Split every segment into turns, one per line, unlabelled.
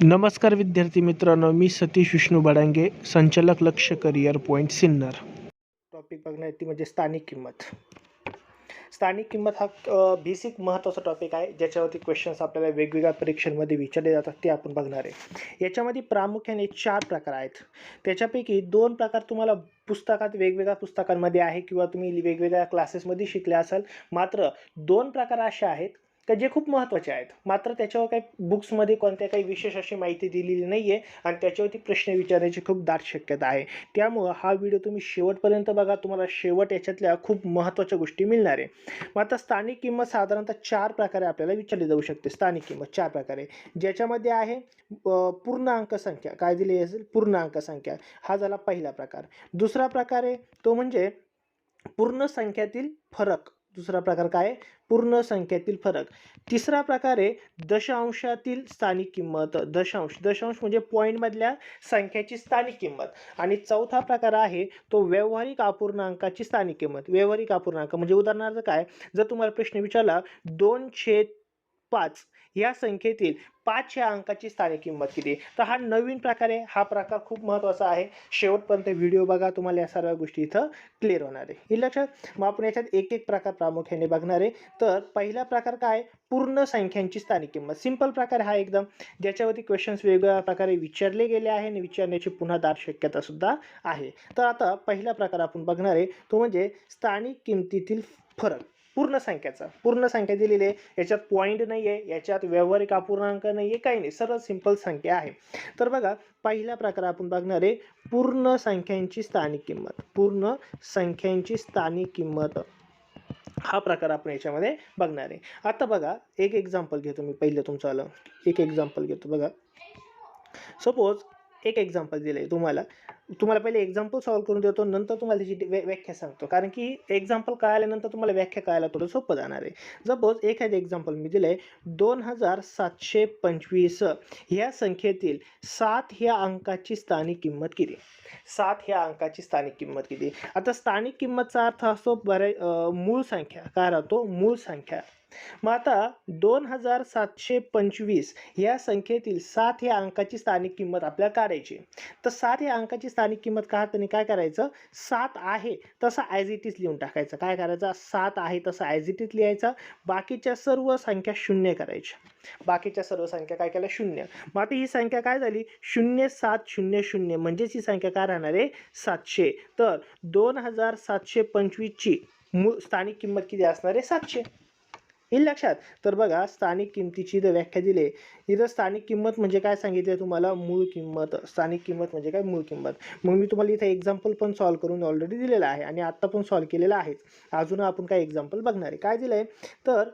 नमस्कार विद्यार्थी मित्रांनो, मी सतीश विष्णू बडांगे, संचालक लक्ष करिअर पॉईंट सिन्नर. टॉपिक बघणार ती म्हणजे स्थानिक किंमत. स्थानिक किंमत हा बेसिक महत्त्वाचा टॉपिक आहे, ज्याच्यावरती क्वेश्चन्स आपल्याला वेगवेगळ्या परीक्षांमध्ये विचारले जातात, ते आपण बघणार आहे. याच्यामध्ये प्रामुख्याने 4 प्रकार आहेत. त्याच्यापैकी 2 प्रकार तुम्हाला पुस्तकात वेगवेगळ्या पुस्तकांमध्ये आहे किंवा तुम्ही वेगवेगळ्या क्लासेसमध्ये शिकले असाल. मात्र 2 प्रकार असे आहेत का जे खूप महत्त्वाचे आहेत, मात्र त्याच्यावर काही बुक्समध्ये कोणत्या काही विशेष अशी माहिती दिलेली नाही आहे आणि त्याच्यावरती प्रश्न विचारण्याची खूप दाट शक्यता आहे. त्यामुळं हा व्हिडिओ तुम्ही शेवटपर्यंत बघा, तुम्हाला शेवट याच्यातल्या खूप महत्त्वाच्या गोष्टी मिळणार आहे. मग आता स्थानिक किंमत साधारणतः 4 प्रकारे आपल्याला विचारली जाऊ शकते. स्थानिक किंमत 4 प्रकारे, ज्याच्यामध्ये आहे पूर्णांक संख्या. काय दिली असेल? पूर्णांक संख्या. हा झाला पहिला प्रकार. दुसरा प्रकार आहे तो म्हणजे पूर्ण संख्यातील फरक. दुसरा प्रकार काय आहे? पूर्ण संख्यातील फरक. तिसरा प्रकार आहे दशांशातील स्थानिक किंमत. दशांश म्हणजे पॉईंटमधल्या संख्याची स्थानिक किंमत. आणि चौथा प्रकार आहे तो व्यावहारिक अपूर्णांकाची स्थानिक किंमत. व्यावहारिक अपूर्णांक म्हणजे उदाहरणार्थ काय, जर तुम्हाला प्रश्न विचारला 2/5 या संख्येतील 5 या अंकाची स्थानिक किंमत किती, तर हा नवीन प्रकार आहे. हा प्रकार खूप महत्त्वाचा आहे. शेवटपर्यंत व्हिडिओ बघा, तुम्हाला या सर्व गोष्टी इथं क्लिअर होणार आहे. हे लक्षात. मग आपण याच्यात एक एक प्रकार प्रामुख्याने बघणार आहे. तर पहिला प्रकार काय? पूर्ण संख्यांची स्थानिक किंमत. सिंपल प्रकार हा एकदम, ज्याच्यावरती क्वेश्चन्स वेगवेगळ्या प्रकारे विचारले गेले आहे आणि विचारण्याची पुन्हा दाट शक्यता सुद्धा आहे. तर आता पहिला प्रकार आपण बघणार आहे तो म्हणजे स्थानिक किमतीतील फरक. पूर्ण संख्याचा. पूर्ण संख्या दिलेली आहे, याच्यात पॉईंट नाही आहे, याच्यात व्यावहारिक अपूर्णांक नाही आहे, काही नाही, सरळ सिंपल संख्या आहे. तर बघा, पहिला प्रकार आपण बघणार आहे पूर्ण संख्यांची स्थानिक किंमत. पूर्ण संख्यांची स्थानिक किंमत हा प्रकार आपण याच्यामध्ये बघणार आहे. आता बघा, एक एक्झाम्पल घेतो मी. पहिलं तुमचं आलं, एक एक्झाम्पल घेतो. बघा, सपोज एक एक्झाम्पल दिलं आहे तुम्हाला पहिले एक्झाम्पल सॉल्व्ह करून देतो, नंतर तुम्हाला त्याची व्याख्या सांगतो, कारण की एक्झाम्पल कळाल्यानंतर तुम्हाला व्याख्या कळायला थोडं सोपं जाणार आहे. सपोज एखादं एक्झाम्पल मी दिलं आहे, 2725 ह्या संख्येतील 7 ह्या अंकाची स्थानिक किंमत किती. 7 ह्या अंकाची स्थानिक किंमत किती. आता स्थानिक किंमतचा अर्थ असतो मूळ संख्या. काय राहतो? मूळ संख्या. मग आता 2725 या संख्येतील 7 या अंकाची स्थानिक किंमत आपल्याला काढायची. तर 7 या अंकाची स्थानिक किंमत काढताना काय करायचं? 7 आहे तसा ॲज इट इज लिहून टाकायचं. काय करायचं? 7 आहे तसा ॲज इट इज लिहायचा. बाकीच्या सर्व संख्या शून्य करायच्या. बाकीच्या सर्व संख्या काय केल्या? शून्य. मग आता ही संख्या काय झाली? 0700, म्हणजेच ही संख्या काय राहणार आहे? 700. तर 2725 ची स्थानिक किंमत किती असणार आहे? 700. येईल लक्षात. तर बघा, स्थानिक किंमतीची जर व्याख्या दिली, इथं स्थानिक किंमत म्हणजे काय सांगितले तुम्हाला? मूळ किंमत. स्थानिक किंमत म्हणजे काय? मूळ किंमत. मग मी तुम्हाला इथे एक्झाम्पल पण सॉल्व्ह करून ऑलरेडी दिलेला आहे आणि आत्ता पण सॉल्व्ह केलेला आहे. अजून आपण काय एक्झाम्पल बघणार आहे. काय दिलंय? तर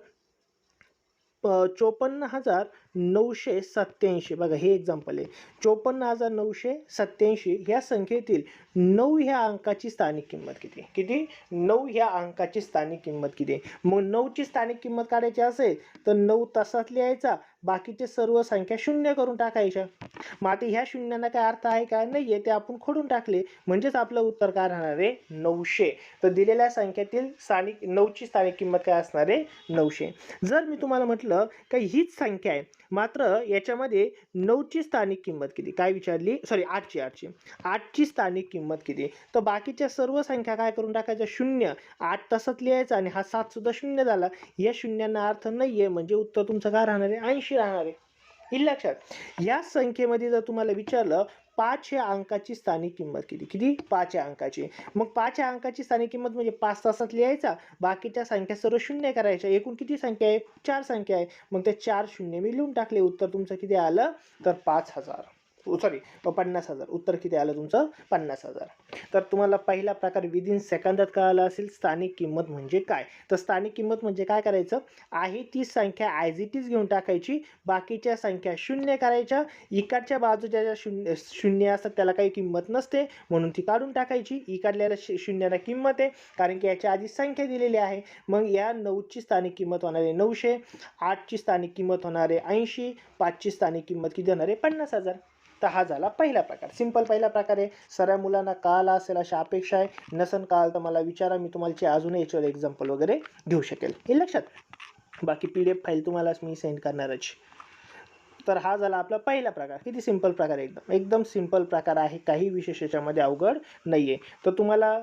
54,987. बघा, हे एक्झाम्पल आहे. 54,987 ह्या संख्येतील 9 ह्या अंकाची स्थानिक किंमत किती. किती? 9 ह्या अंकाची स्थानिक किंमत किती. मग 9ची स्थानिक किंमत काढायची असेल तर 9 तसाच लिहायचा, बाकीचे सर्व संख्या शून्य करून टाकायच्या. मग आता ह्या शून्यांना काय अर्थ आहे काय नाही आहे ते आपण खोडून टाकले, म्हणजेच आपलं उत्तर काय राहणार आहे? 900. तर दिलेल्या संख्येतील 9ची स्थानिक किंमत काय असणार आहे? 900. जर मी तुम्हाला म्हटलं का हीच संख्या आहे, मात्र याच्यामध्ये 9ची स्थानिक किंमत किती. काय विचारली? सॉरी, 8ची स्थानिक किंमत किती. तर बाकीच्या सर्व संख्या काय करून टाकायच्या? शून्य. 8 तसंच लिहायचा आणि हा 7 सुद्धा शून्य झाला. या शून्यांना अर्थ नाही आहे, म्हणजे उत्तर तुमचं काय राहणार आहे? 80 राहणार आहे. येईल लक्षात. या संख्येमध्ये जर तुम्हाला विचारलं 5 या अंकाची स्थानिक किंमत किती. किती? 5 या अंकाची. मग 5 या अंकाची स्थानिक किंमत म्हणजे 5 तासात लिहायचा, बाकीच्या संख्या सर्व शून्य करायच्या. एकूण किती संख्या आहे? 4 संख्या आहे. मग ते 4 शून्य मी लिहून टाकले. उत्तर तुमचं किती आलं? तर 50,000. सॉरी, 50,000. उत्तर किती आलं तुमचं? 50,000. तर तुम्हाला पहिला प्रकार विदिन सेकंदात कळाला असेल. स्थानिक किंमत म्हणजे काय. तर स्थानिक किंमत म्हणजे काय करायचं? आहे ती संख्या ॲज इट इज घेऊन टाकायची, बाकीच्या संख्या शून्य करायच्या. इकडच्या बाजूच्या ज्या शून्य असतात त्याला काही किंमत नसते, म्हणून ती काढून टाकायची. इकडल्याला शून्याला किंमत आहे, कारण की याच्या आधी संख्या दिलेली आहे. मग या 9ची स्थानिक किंमत होणार आहे 900, 8ची स्थानिक किंमत होणार आहे 80, 5ची स्थानिक किंमत किती होणार आहे? 50,000. तर हा झाला पहिला प्रकार. सिंपल पहिला प्रकार आहे. सर्व मुलांना कळाला असेल अशी अपेक्षा आहे. नसन कळालं तर मला विचारा, मी तुम्हाला अजूनही याच्यावर एक्झाम्पल वगैरे घेऊ शकेल. हे लक्षात. बाकी PDF फाईल तुम्हाला मी सेंड करणारच. तर हा झाला आपला पहिला प्रकार. किती सिंपल प्रकार आहे, एकदम सिंपल प्रकार आहे, काही विशेष याच्यामध्ये अवघड नाही आहे. तर तुम्हाला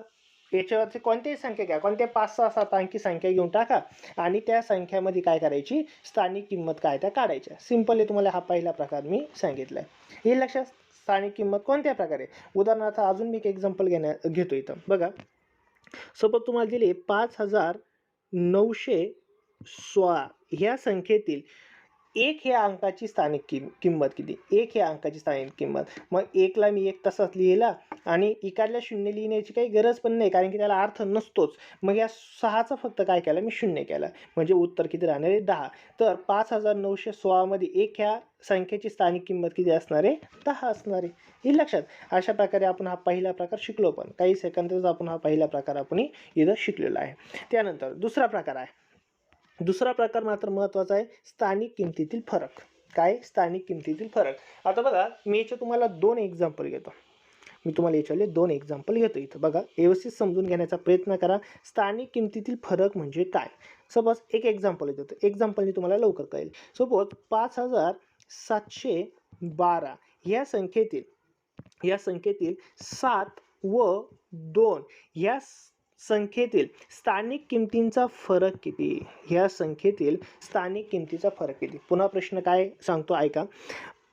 याच्यावरती कोणत्याही संख्या घ्या, कोणत्या 5-6-7 अंकी संख्या घेऊन टाका आणि त्या संख्यामध्ये काय करायची, स्थानिक किंमत काय त्या काढायच्या. सिंपल आहे. तुम्हाला हा पहिला प्रकार मी सांगितला आहे. हे लक्षात, स्थानिक किंमत कोणत्या प्रकारे. उदाहरणार्थ अजून मी एक एक्झाम्पल घेतो इथं बघा. सपोज तुम्हाला दिले 5916 ह्या संख्येतील 1 ह्या अंकाची स्थानिक किंमत किती. 1 ह्या अंकाची स्थानिक किंमत. मग 1ला मी 1 तसाच लिहिला आणि इकडल्या शून्य लिहिण्याची काही गरज पण नाही, कारण की त्याला अर्थ नसतोच. मग या 6चा फक्त काय केला मी, शून्य केला. म्हणजे उत्तर किती राहणार आहे, 10. तर 5916 मध्ये 1 ह्या संख्येची स्थानिक किंमत किती असणार आहे, 10 असणार आहे. हे लक्षात. अशा प्रकारे आपण हा पहिला प्रकार शिकलो. पण काही सेकंदातच आपण हा पहिला प्रकार आपण इथं शिकलेला आहे. त्यानंतर दुसरा प्रकार आहे. दुसरा प्रकार मात्र महत्त्वाचा आहे, स्थानिक किमतीतील फरक. काय, स्थानिक किमतीतील फरक. आता बघा, मी याचे तुम्हाला 2 एक्झाम्पल घेतो. याच्याले 2 एक्झाम्पल घेतो इथं बघा. व्यवस्थित समजून घेण्याचा प्रयत्न करा. स्थानिक किमतीतील फरक म्हणजे काय. सपोज एक एक्झाम्पल देतो, एक्झाम्पलने तुम्हाला लवकर कळेल. सपोज 5712 या संख्येतील 7 व 2 या संख्येतील स्थानिक किमतींचा फरक किती. ह्या संख्येतील स्थानिक किमतीचा फरक किती. पुन्हा प्रश्न काय सांगतो ऐका.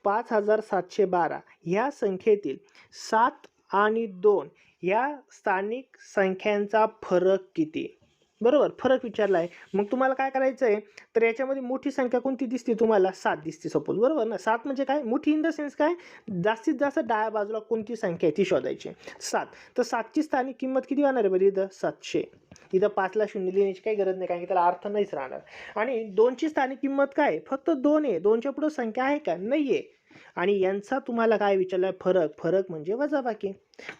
5712 ह्या संख्येतील 7 आणि 2 या स्थानिक संख्यांचा फरक किती. बरोबर, फरक विचारला आहे. मग तुम्हाला काय करायचं आहे, तर याच्यामध्ये मोठी संख्या कोणती दिसते तुम्हाला, 7 दिसते सपोज. बरोबर ना. 7 म्हणजे काय, मोठी इन द सेन्स काय, जास्तीत जास्त डाव्या बाजूला कोणती संख्या आहे ती शोधायची, 7. तर 7ची स्थानिक किंमत किती होणार आहे बरं इथं, 700. इथं 5ला शून्य लिहिण्याची काही गरज नाही, कारण की त्याला अर्थ नाहीच राहणार. आणि 2ची स्थानिक किंमत काय, फक्त 2 आहे. 2च्या पुढे संख्या आहे का, नाही आहे. आणि यांचा तुम्हाला काय विचारलं, फरक म्हणजे वजाबाकी.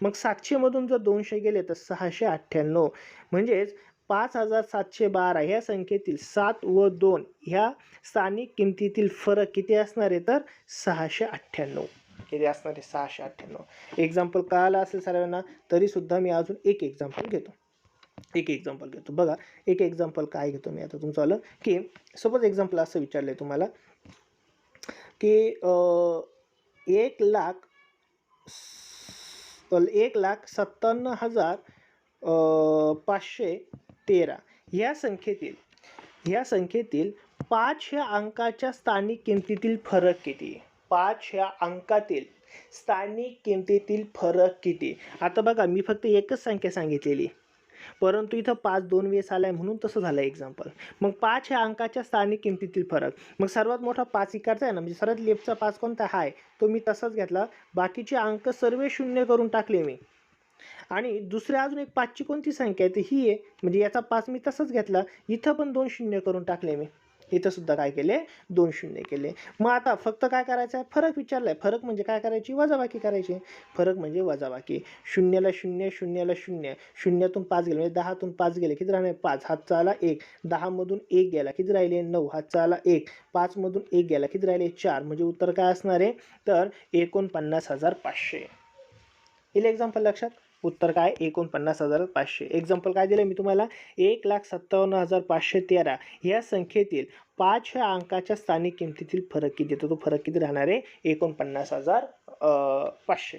मग 700 मधून जर 200 गेले तर 698. म्हणजेच 5712 ह्या संख्येतील 7 व 2 ह्या स्थानिक किमतीतील फरक किती असणार आहे, तर 698. किती असणार आहे, 698. एक्झाम्पल कळालं असेल सर्वांना. तरी सुद्धा मी अजून एक एक्झाम्पल घेतो. बघा. एक एक्झाम्पल काय घेतो मी आता तुमचं आलं, की सपोज एक्झाम्पल असं विचारलंय तुम्हाला की 1,57,513 ह्या संख्येतील 5 ह्या अंकाच्या स्थानिक किमतीतील फरक किती. 5 ह्या अंकातील स्थानिक किमतीतील फरक किती. आता बघा, मी फक्त एकच संख्या सांगितलेली, परंतु इथं 5 2 वेळेस आलाय म्हणून तसं झालं एक्झाम्पल. मग 5 ह्या अंकाच्या स्थानिक किमतीतील फरक. मग सर्वात मोठा 5 इकडचा आहे ना, म्हणजे सर्वात लेफ्टचा 5 कोणता आहे, तो मी तसाच घेतला. बाकीचे अंक सर्व शून्य करून टाकले मी. आणि दुसऱ्या अजून एक 5ची कोणती संख्या आहे, तर ही आहे. म्हणजे याचा 5 मी तसंच घेतला. इथं पण 2 शून्य करून टाकले मी. इथं सुद्धा काय केले, 2 शून्य केले. मग आता फक्त काय करायचं आहे, फरक विचारलाय. फरक म्हणजे काय करायची, वजाबाकी करायची. फरक म्हणजे वजाबाकी. 0ला 0, 0ला 0, 0तून 5 गेले म्हणजे 10तून 5 गेले किती राहणार, 5. हातचा आला 1. 10मधून 1 गेला किती राहिले, 9. हातचा आला 1. 5मधून 1 गेला किती राहिले, 4. म्हणजे उत्तर काय असणार आहे, तर 49,500. येईल एक्झाम्पल लक्षात. उत्तर काय, 49,500. एक्झाम्पल काय दिलं मी तुम्हाला, 1,57,513 या संख्येतील 5 ह्या अंकाच्या स्थानिक किमतीतील फरक किती. तो फरक किती राहणार आहे, 49,500.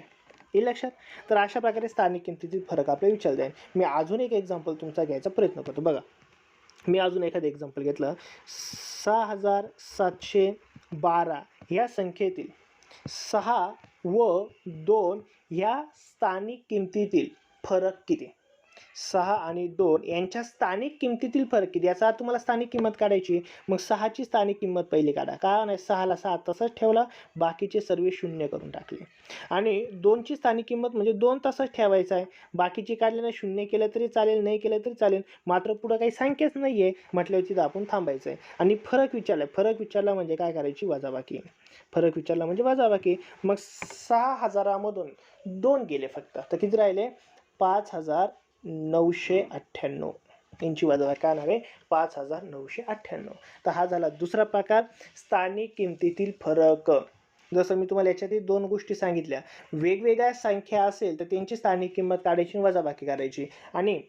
येईल लक्षात. तर अशा प्रकारे स्थानिक किमतीतील फरक आपल्याला विचारले जाईल. मी अजून एक एक्झाम्पल तुमचा घ्यायचा प्रयत्न करतो. बघा, मी अजून एखादं एक्झाम्पल घेतलं. 6,712 या संख्येतील 6 व 2 या स्थानिक किमतीतील फरक किती. 6 आणि 2 यांच्या स्थानिक किमतीतील फरक किती. याचा तुम्हाला स्थानिक किंमत काढायची. मग 6ची स्थानिक किंमत पहिली काढा. का नाही, 6ला 6 तसंच ठेवला, बाकीचे सर्व शून्य करून टाकले. आणि 2ची स्थानिक किंमत म्हणजे 2 तसंच ठेवायचं आहे. बाकीची काढले नाही, शून्य केलं तरी चालेल, नाही केलं तरी चालेल. मात्र पुढं काही संख्याच नाही आहे म्हटल्यावर तिथं आपण थांबायचं आहे. आणि फरक विचारला म्हणजे काय करायची, वजाबाकी. फरक विचारला म्हणजे वजाबाकी. मग 6,000मधून 2 गेले फक्त, तर किती राहिले, 5,998. यांची वजाबाकी काय आहे, 5,998. तर हा झाला दुसरा प्रकार, स्थानिक किमतीतील फरक. जसं मी तुम्हाला याच्यात 2 गोष्टी सांगितल्या. वेगवेगळ्या संख्या असेल तर त्यांची स्थानिक किंमत काढायची, वजाबाकी करायची. आणि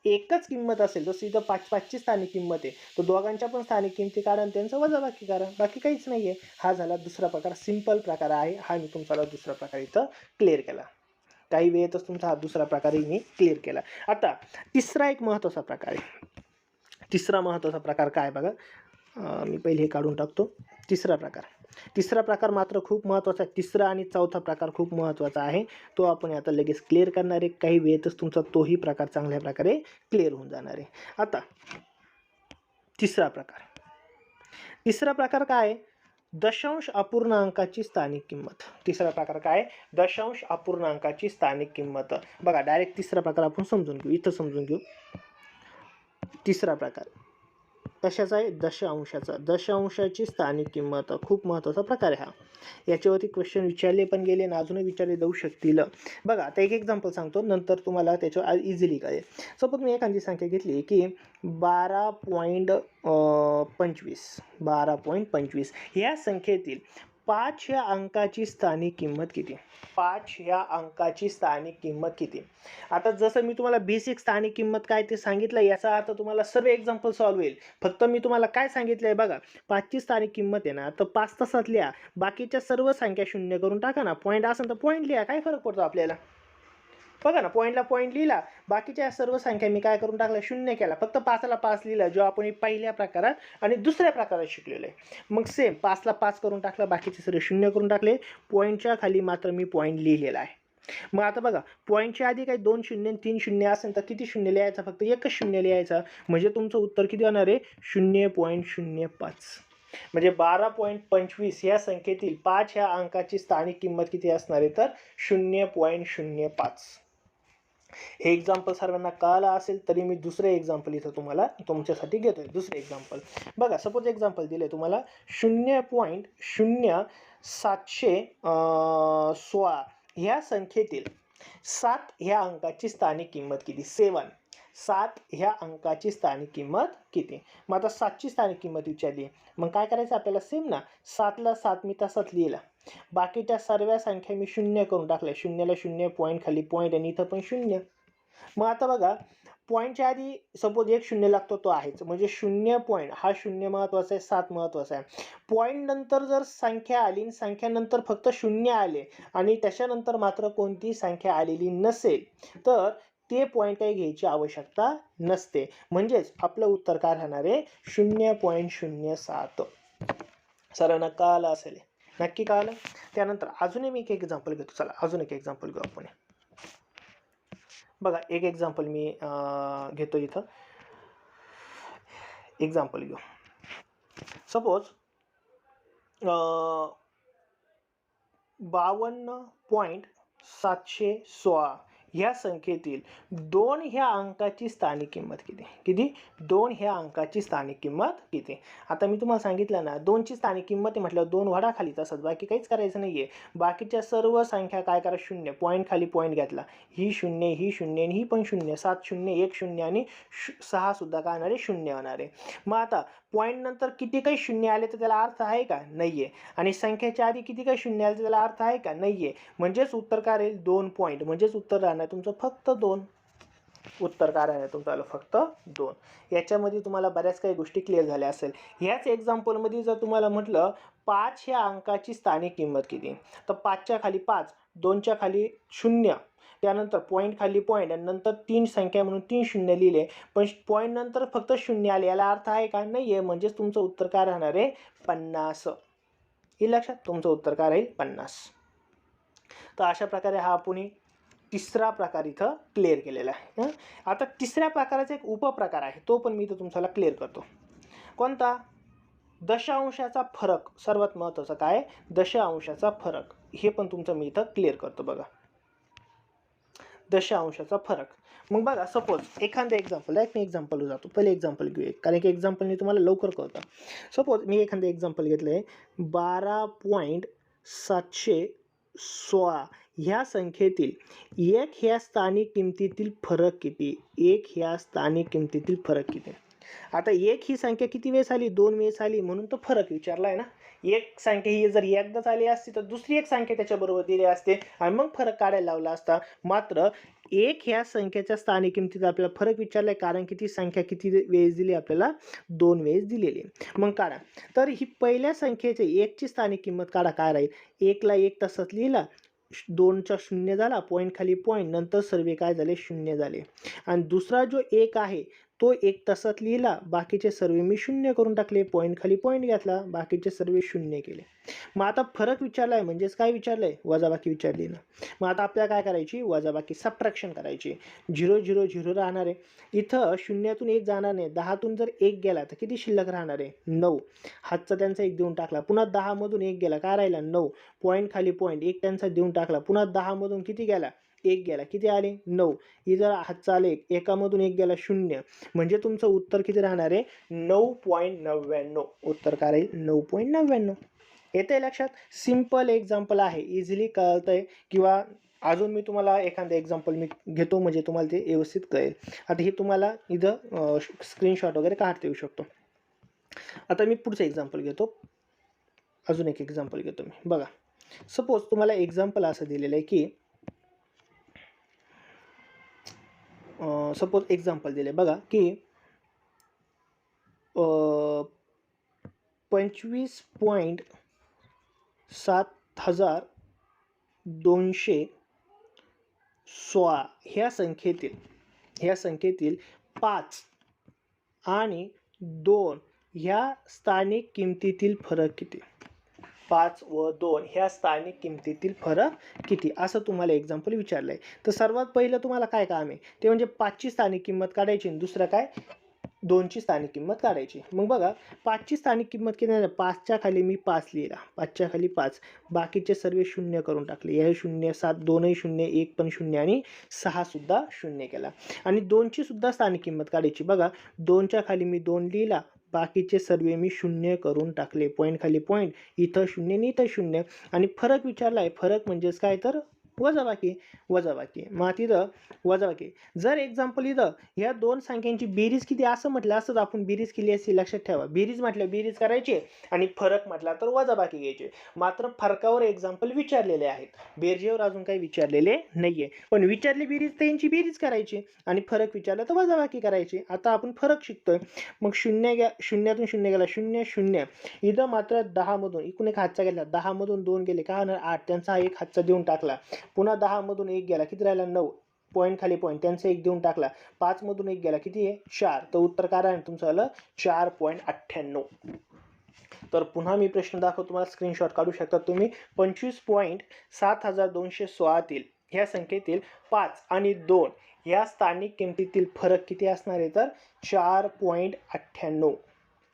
एकच किंमत असेल, जसं इथं 5ची स्थानिक किंमत आहे, तर दोघांच्या पण स्थानिक किमती काढा आणि त्यांचं वजाबाकी करा, बाकी काहीच नाही आहे. हा झाला दुसरा प्रकार, सिंपल प्रकार आहे हा. मी तुमचा दुसरा प्रकार इथं क्लिअर केला. काही वेळेतच तुमचा हा दुसरा प्रकारही मी क्लिअर केला. आता तिसरा एक महत्त्वाचा प्रकार आहे. तिसरा महत्त्वाचा प्रकार काय बघा, मी पहिले हे काढून टाकतो. तिसरा प्रकार मात्र खूप महत्त्वाचा आहे. तिसरा आणि चौथा प्रकार खूप महत्त्वाचा आहे, तो आपण आता लगेच क्लिअर करणार आहे. काही वेळेतच तुमचा तोही प्रकार चांगल्या प्रकारे क्लिअर होऊन जाणार आहे. आता तिसरा प्रकार काय आहे, दशांश अपूर्णांकाची स्थानिक किंमत. तिसरा प्रकार काय, दशांश अपूर्णांकाची स्थानिक किंमत. बघा डायरेक्ट तिसरा प्रकार आपण समजून घेऊ, इथं समजून घेऊ. तिसरा प्रकार कशाचा आहे, दशांशाचा. दशांशाची स्थानिक किंमत खूप महत्त्वाचा प्रकार आहे हा. याच्यावरती क्वेश्चन विचारले पण गेले आणि अजूनही विचारले जाऊ शकतील. बघा आता एक एक्झाम्पल सांगतो, नंतर तुम्हाला त्याच्यावर इझिली कळेल. सपोज मी एखादी संख्या घेतली की 12.25 ह्या संख्येतील 5 ह्या अंकाची स्थानिक किंमत किती. 5 ह्या अंकाची स्थानिक किंमत किती. आता जसं मी तुम्हाला बेसिक स्थानिक किंमत काय ते सांगितलं, याचा अर्थ तुम्हाला सर्व एक्झाम्पल सॉल्व्ह होईल. फक्त मी तुम्हाला काय सांगितलं आहे बघा, 5ची स्थानिक किंमत आहे ना, तर 5 तसाच लिहा, बाकीच्या सर्व संख्या शून्य करून टाका ना. पॉईंट असेल तर पॉईंट लिहा, काय फरक पडतो आपल्याला. बघा ना, पॉईंटला पॉईंट लिहिला, बाकीच्या सर्व संख्या मी काय करून टाकल्या, शून्य केला. फक्त 5ला 5 लिहिला, जो आपण पहिल्या प्रकारात आणि दुसऱ्या प्रकारात शिकलेलो आहे. मग सेम 5ला 5 करून टाकला, बाकीचे सर्व शून्य करून टाकले. पॉईंटच्या खाली मात्र मी पॉईंट लिहिलेला आहे. मग आता बघा, पॉईंटच्या आधी काही 2 शून्य 3 शून्य असेल तर किती शून्य लिहायचं, फक्त एकच शून्य लिहायचं. म्हणजे तुमचं उत्तर किती होणार आहे, 0.05. म्हणजे 12.25 या संख्येतील 5 ह्या अंकाची स्थानिक किंमत किती असणार आहे, तर 0.05. हे एक्झाम्पल सर्वांना कळालं असेल तरी मी दुसरे एक्झाम्पल इथं तुम्हाला तुमच्यासाठी घेतोय. दुसरे एक्झाम्पल बघा, सपोज एक्झाम्पल दिले तुम्हाला 0.0716 ह्या संख्येतील 7 ह्या अंकाची स्थानिक किंमत किती. 7 ह्या अंकाची स्थानिक किंमत किती. मग आता 7ची स्थानिक किंमत विचारली, मग काय करायचं आपल्याला, सेम ना, 7ला 7 मी तसाच लिहिला, बाकीच्या सर्व संख्या मी शून्य करून टाकल्या. शून्याला शून्य, पॉईंट खाली पॉईंट आणि इथं पण शून्य. मग आता बघा, पॉईंटच्या आधी सपोज एक शून्य लागतो, तो आहेच, म्हणजे 0 पॉईंट हा शून्य महत्त्वाचा आहे, 7 महत्त्वाचा आहे. पॉईंट नंतर जर संख्या आली, संख्यानंतर फक्त शून्य आले आणि त्याच्यानंतर मात्र कोणती संख्या आलेली नसेल, तर ते पॉईंट काही घ्यायची आवश्यकता नसते. म्हणजेच आपलं उत्तर काय राहणार आहे, 0.07. सर्वांना कळालं असेल, नक्की कळालं. त्यानंतर अजून मी एक एक्झाम्पल घेतो. चला अजून एक एक्झाम्पल घेऊ आपण. बघा एक एक्झाम्पल मी घेतो इथं. एक्झाम्पल घेऊ, सपोज 52.716 ह्या संख्येतील 2 ह्या अंकाची स्थानिक किंमत किती. किती, 2 ह्या अंकाची स्थानिक किंमत किती. आता मी तुम्हाला सांगितलं ना, 2ची स्थानिक किंमत आहे म्हटलं 2 वडा खाली तसंच, बाकी काहीच करायचं नाहीये. बाकीच्या सर्व संख्या काय करा, शून्य, पॉईंट खाली पॉईंट घेतला, ही शून्य, ही शून्य आणि ही पण शून्य. 7 शून्य, 1 शून्य आणि 6 सुद्धा काय होणार आहे, शून्य होणार आहे. मग आता पॉईंट नंतर किती काही शून्य आले तर त्याला अर्थ आहे का, नाहीये. आणि संख्येच्या आधी किती काही शून्य आले तर त्याला अर्थ आहे का, नाहीये. म्हणजेच उत्तर काय राहील, 2 पॉईंट. म्हणजेच उत्तर राहणार तुमचं फक्त 2. उत्तर काय राहणार तुमचं आलं, फक्त 2. याच्यामध्ये तुम्हाला बऱ्याच काही गोष्टी क्लिअर झाल्या असेल. ह्याच एक्झाम्पलमध्ये जर तुम्हाला म्हटलं 5 ह्या अंकाची स्थानिक किंमत किती, तर 5च्या खाली 5, 2च्या खाली 0, त्यानंतर पॉईंट खाली पॉईंट आणि नंतर 3 संख्या म्हणून 3 शून्य लिहिले, पण पॉईंट नंतर फक्त शून्य आले, याला अर्थ आहे का, नाहीये. म्हणजेच तुमचं उत्तर काय राहणार आहे, 50. हे लक्षात, तुमचं उत्तर काय राहील, 50. तर अशा प्रकारे हा आपण तिसरा प्रकार इथं क्लिअर केलेला आहे. आता तिसऱ्या प्रकाराचा एक उपप्रकार आहे, तो पण मी इथं तुम्हाला क्लिअर करतो. कोणता, दशांशाचा फरक. सर्वात महत्त्वाचं काय, दशांशाचा फरक. हे पण तुमचं मी इथं क्लिअर करतो. बघा, दशांशाचा फरक. मग बघा, सपोज एखादं एक्झाम्पल आहे, मी एक्झाम्पल जातो, पहिले एक्झाम्पल घेऊ एक, कारण की एक्झाम्पलने तुम्हाला लवकर कळतं. सपोज मी एखादं एक्झाम्पल घेतलं आहे, 12.716 ह्या संख्येतील 1 ह्या स्थानिक किमतीतील फरक किती. 1 ह्या स्थानिक किमतीतील फरक किती. आता 1 ही संख्या किती वेळेस आली, 2 वेळेस आली, म्हणून तो फरक विचारला आहे ना. एक संख्या ही जर एकदाच आली असती तर दुसरी एक संख्या त्याच्याबरोबर दिली असते आणि मग फरक काढायला लावला असता. मात्र एक ह्या संख्येच्या स्थानिक किमतीत आपल्याला फरक विचारलाय, कारण की ती संख्या किती वेळेस दिली आपल्याला, 2 वेळेस दिलेली आहे. मग काढा. तर ही पहिल्या संख्येची 1 ची स्थानिक किंमत काढा. काय राहील? 1 ला 1 तसंच लिहिला, 2चा 0 झाला, पॉईंट खाली पॉईंट, नंतर सर्व काय झाले? 0 झाले. आणि दुसरा जो 1 आहे तो 1 तसाच लिहिला, बाकीचे सर्व मी 0 करून टाकले, पॉईंट खाली पॉईंट घेतला, बाकीचे सर्व 0 केले. मग आता फरक विचारलाय म्हणजेच काय विचारलंय? वजाबाकी विचारली ना. मग आता आपल्याला काय करायची? वजाबाकी, सबट्रॅक्शन करायची. 0 0 0 राहणार आहे. इथं 0तून 1 जाणार नाही. 10तून जर 1 गेला तर किती शिल्लक राहणार आहे? 9. हातचा त्यांचा 1 देऊन टाकला. पुन्हा 10मधून 1 गेला, काय राहिला? 9. पॉईंट खाली पॉईंट, 1 त्यांचा देऊन टाकला. पुन्हा 10मधून किती गेला? 1 गेला. किती आले? 9. इथं हातचा आले, एकामधून 1 गेला, 0. म्हणजे तुमचं उत्तर किती राहणार आहे? 9.99. उत्तर काय राहील? 9.99. येतंय लक्षात? सिंपल एक्झाम्पल आहे, इझिली कळतंय. किंवा अजून मी तुम्हाला एखादं एक्झाम्पल मी घेतो म्हणजे तुम्हाला ते व्यवस्थित कळेल. आता हे तुम्हाला इथं स्क्रीनशॉट वगैरे काढता येऊ शकतो. आता मी पुढचं एक्झाम्पल घेतो. अजून एक एक्झाम्पल घेतो मी. बघा, सपोज तुम्हाला एक्झाम्पल असं दिलेलं आहे की सपोज एक्झाम्पल दिले बघा की 25,7216 ह्या संख्येतील 5 आणि 2 ह्या स्थानिक किमतीतील फरक किती? 5 व 2 ह्या स्थानिक किमतीतील फरक किती? असं तुम्हाला एक्झाम्पल विचारलं आहे. तर सर्वात पहिलं तुम्हाला काय काम आहे? ते म्हणजे 5ची स्थानिक किंमत काढायची आणि दुसरं काय? 2ची स्थानिक किंमत काढायची. मग बघा, 5ची स्थानिक किंमत किती आहे? 5च्या खाली मी 5 लिहिला, 5च्या खाली 5, बाकीचे सर्व 0 करून टाकले. हे 0, 7, 2ही 0, 1 पण 0 आणि 6 सुद्धा 0 केला. आणि 2ची सुद्धा स्थानिक किंमत काढायची. बघा, 2च्या खाली मी 2 लिहिला, बाकीचे सर्व मी 0 करून टाकले, पॉईंट खाली पॉईंट, इथं 0 आणि इथं 0. आणि फरक विचारलाय. फरक म्हणजेच काय? तर वजाबाकी. मग तिथं वजाबाकी. जर एक्झाम्पल इथं ह्या दोन संख्यांची बेरीज किती असं म्हटलं असतं, आपण बेरीज केली असती. लक्षात ठेवा, बेरीज म्हटलं बेरीज करायची आणि फरक म्हटला तर वजाबाकी घ्यायची. मात्र फरकावर एक्झाम्पल विचारलेले आहेत, बेरजेवर अजून काही विचारलेले नाहीये. पण विचारली बेरीज त्यांची बेरीज करायची आणि फरक विचारला तर वजाबाकी करायची. आता आपण फरक शिकतोय. मग 0तून 0 गेला, 0 0. इथं मात्र 10मधून एकूण एक हातचा गेला, 10मधून 2 गेले, काय होणार? 8. त्यांचा एक हातचा देऊन टाकला. पुन्हा 10मधून 1 गेला, किती राहिला? 9. पॉईंट खाली पॉईंट, त्यांचा 1 देऊन टाकला. 5मधून 1 गेला, किती आहे? 4. तर उत्तर काय राहील तुमचं? आलं 4.98. तर पुन्हा मी प्रश्न दाखवतो, तुम्हाला स्क्रीनशॉट काढू शकता तुम्ही. 25,7216 ह्या संख्येतील 5 आणि 2 ह्या स्थानिक किमतीतील फरक किती असणार आहे? तर 4.98.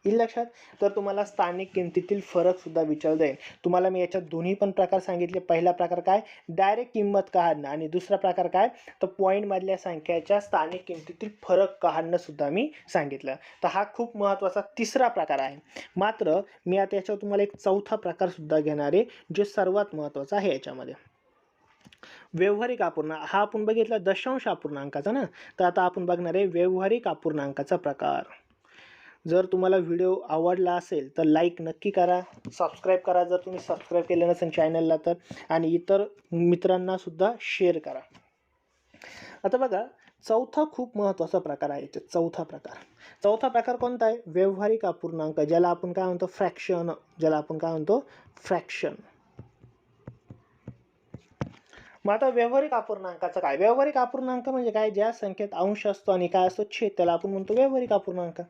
येईल लक्षात? तर तुम्हाला स्थानिक किमतीतील फरक सुद्धा विचारलं जाईल. तुम्हाला मी याच्यात दोन्ही पण प्रकार सांगितले. पहिला प्रकार काय? डायरेक्ट किंमत काढणं, आणि दुसरा प्रकार काय? तर पॉईंट मधल्या संख्याच्या स्थानिक किमतीतील फरक काढणं सुद्धा मी सांगितलं. तर हा खूप महत्त्वाचा तिसरा प्रकार आहे. मात्र मी आता याच्यावर तुम्हाला एक चौथा प्रकार सुद्धा घेणार आहे, जो सर्वात महत्त्वाचा आहे याच्यामध्ये. व्यावहारिक अपूर्णांक. हा आपण बघितला दशांश अपूर्णांकाचा ना. तर आता आपण बघणार आहे व्यावहारिक अपूर्णांकाचा प्रकार. जर तुम्हाला व्हिडिओ आवडला असेल तर लाईक नक्की करा, सबस्क्राईब करा जर तुम्ही सबस्क्राईब केलं नसेल चॅनलला तर, आणि इतर मित्रांना सुद्धा शेअर करा. आता बघा, चौथा खूप महत्त्वाचा प्रकार आहे. चौथा प्रकार कोणता आहे? व्यावहारिक अपूर्णांक, ज्याला आपण काय म्हणतो? फ्रॅक्शन. मग आता व्यावहारिक अपूर्णांकाचं काय? व्यावहारिक अपूर्णांक म्हणजे काय? ज्या संख्येत अंश असतो आणि काय असतो? छेद, त्याला आपण म्हणतो व्यावहारिक अपूर्णांक.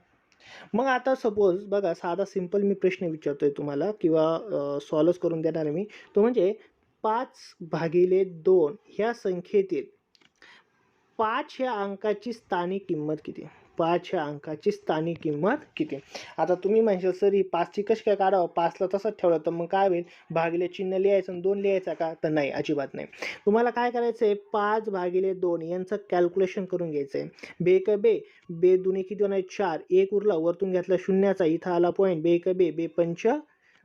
मग आता सपोज बघा, साधा सिंपल मी प्रश्न विचारतोय तुम्हाला, किंवा सॉल्व्ह करून देणार आहे मी. तो म्हणजे 5/2 ह्या संख्येतील 5 ह्या अंकाची स्थानिक किंमत किती? 5 ह्या अंकाची स्थानिक किंमत किती? आता तुम्ही म्हणशाल सर ही 5ची कशी काय काढावं? 5ला तसंच ठेवलं तर मग काय होईल? भागिले चिन्ह लिहायचं आणि 2 लिहायचा का? तर नाही, अजिबात नाही. तुम्हाला काय करायचं आहे? 5/2 यांचं कॅल्क्युलेशन करून घ्यायचं आहे. बे दुने किती होणार? 4. 1 उरला, वरतून घेतला शून्याचा, इथं आला पॉईंट. बे 5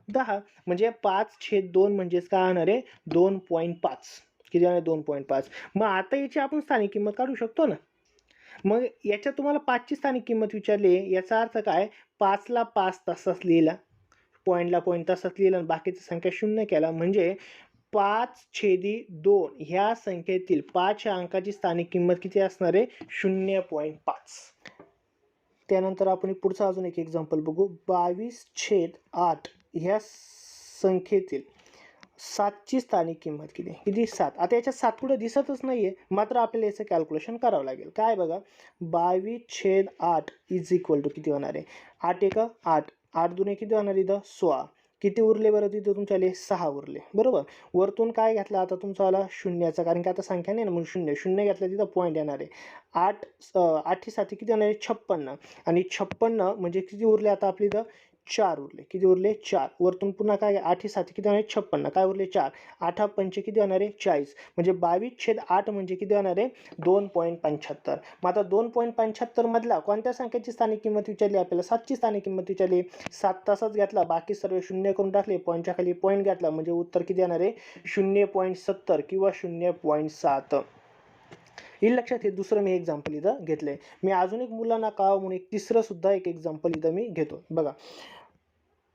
10. म्हणजे 5/2 म्हणजेच काय होणार आहे? 2.5. किती होणार? 2.5. मग आता याची आपण स्थानिक किंमत काढू शकतो ना. मग याच्यात तुम्हाला 5ची स्थानिक किंमत विचारली, याचा अर्थ काय? 5ला 5 तसाच लिहिला, पॉईंटला पॉईंट तसाच लिहिला आणि बाकीची संख्या शून्य केला, म्हणजे 5/2 ह्या संख्येतील 5 या अंकाची स्थानिक किंमत किती असणार आहे? 0.5. त्यानंतर आपण पुढचा अजून एक एक्झाम्पल बघू. 22/8 ह्या संख्येतील 7ची स्थानिक किंमत किती? किती? 7. आता याच्यात 7 कुठे दिसतच नाहीये, मात्र आपल्याला याचं कॅल्क्युलेशन करावं लागेल. काय बघा, 22/8 इज इक्वल टू किती होणार आहे? 8 एक 8, 8 दुने किती होणार इथं? 16. किती उरले बरं तिथं तुमच्याले? 6 उरले, बरोबर. वरतून काय घेतला आता तुमचा आला? शून्याचा, कारण की आता संख्या नाही ना म्हणून शून्य घेतला, तिथं पॉईंट येणार आहे. 8 साठी किती येणार आहे? 56. आणि 56 म्हणजे किती उरले आता आपली इथं? 4 उरले. किती उरले? 4. वरतून पुन्हा काय? 8 साठी किती होणार आहे? 56. काय उरले? 4. 8 पंचे किती होणार आहे? 40. म्हणजे 22/8 म्हणजे किती होणार आहे? 2.75. मग आता 2.75 मधला कोणत्या संख्येची स्थानिक किंमत विचारली आपल्याला? 7ची स्थानिक किंमत विचारली. 7 तसाच घेतला, बाकी सर्व शून्य करून टाकले, पॉईंटच्या खाली पॉईंट घेतला, म्हणजे उत्तर किती येणार आहे? 0.70 किंवा 0.7. हे लक्षात. हे दुसरं मी एक्झाम्पल इथं घेतलंय. मी अजून एक मुलांना कळावं म्हणून एक तिसरं सुद्धा एक एक्झाम्पल इथं मी घेतो. बघा,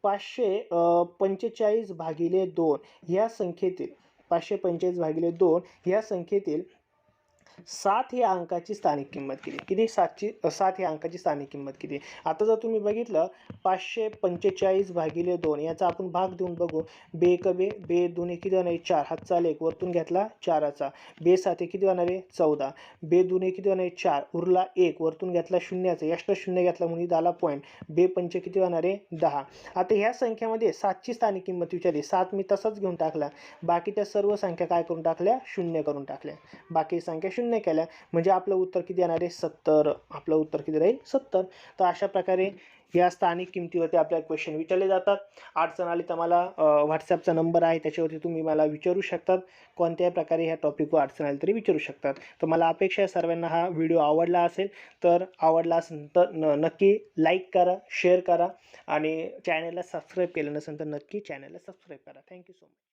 545/2 ह्या संख्येतील 545/2 ह्या संख्येतील 7 या अंकाची स्थानिक किंमत किती? किती? 7 या अंकाची स्थानिक किंमत किती? आता जर तुम्ही बघितलं 545/2 याचा आपण भाग देऊन बघू. बे एक बे, बे दोन्ही किती होणार आहे? 4. हातचा लेख वरतून घेतला 4चा. बे साते किती होणार आहे? 14. बे दोन्ही किती होणार आहे? 4. उरला 1, वरतून घेतला शून्याचा, एक्स्ट्रा शून्य घेतला म्हणून इथं आला पॉईंट. बे पंचे किती होणार आहे? 10. आता ह्या संख्येमध्ये 7ची स्थानिक किंमत विचारली. 7 मी तसाच घेऊन टाकला, बाकीच्या सर्व संख्या काय करून टाकल्या? शून्य करून टाकल्या. बाकी संख्या शून्य केल्या, म्हणजे आपलं उत्तर किती येणार आहे? 70. आपलं उत्तर किती राहील? 70. तर अशा प्रकारे या स्थानिक किमतीवरती आपल्याला क्वेश्चन विचारले जातात. अडचण आली तर मला व्हॉट्सॲपचा नंबर आहे, त्याच्यावरती तुम्ही मला विचारू शकतात. कोणत्याही प्रकारे ह्या टॉपिकवर अडचण आली तरी विचारू शकतात. तर मला अपेक्षा आहे सर्वांना हा व्हिडिओ आवडला असेल. तर आवडला असेल तर नक्की लाईक करा, शेअर करा आणि चॅनलला सबस्क्राईब केलं नसेल तर नक्की चॅनलला सबस्क्राईब करा. Thank you so much.